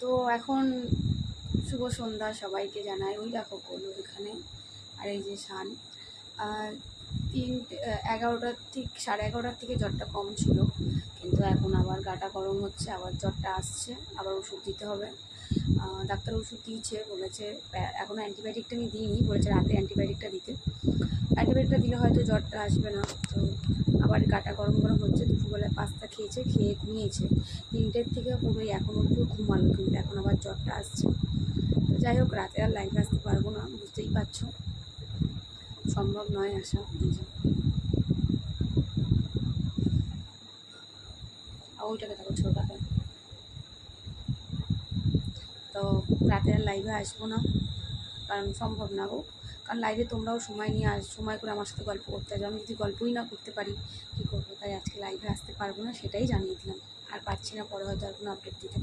তো এখন শুভ সন্ধ্যা সবাইকে জানাই। ওই দেখো কোন এখানে, আর এই যে শান। আর 11টার ঠিক 11:30 থেকে জ্বরটা কম ছিল, কিন্তু এখন আবার গাটা গরম হচ্ছে, আবার জ্বরটা আসছে, আবার ওষুধ দিতে হবে। ডাক্তার ওষুধ দিয়েছে, বলেছে এখনও অ্যান্টিবায়োটিকটা আমি দিইনি, বলেছে রাতে অ্যান্টিবায়োটিকটা দিতে। অ্যান্টিবায়োটিকটা দিলে হয়তো জ্বরটা আসবে না। তো আবার গাটা গরম গরম হচ্ছে। দুপুরবেলায় পাস্তা খেয়েছে, খেয়ে ঘুমিয়েছে 3টের থেকে পুরোই এখন অব্দিও ঘুমালো, কিন্তু এখন আবার জ্বরটা আসছে। তো যাই হোক, রাতে আর লাইভে আসতে পারবো না, বুঝতেই পারছো, সম্ভব নয় আসা। এই যে ওইটাকে দেখো, ছোটোটাকে। তো রাতে আর লাইভে আসবো না, কারণ সম্ভব না গো। কারণ লাইভে তোমরাও সময় নিয়ে সময় করে আমার সাথে গল্প করতে আসবে, আমি যদি গল্পই না করতে পারি কী করবো? তাই আজকে লাইভে আসতে পারবো না, সেটাই জানিয়ে দিলাম। আর পারছি না, পরে হয়তো আর কোনো আপডেট দিতে পারবো।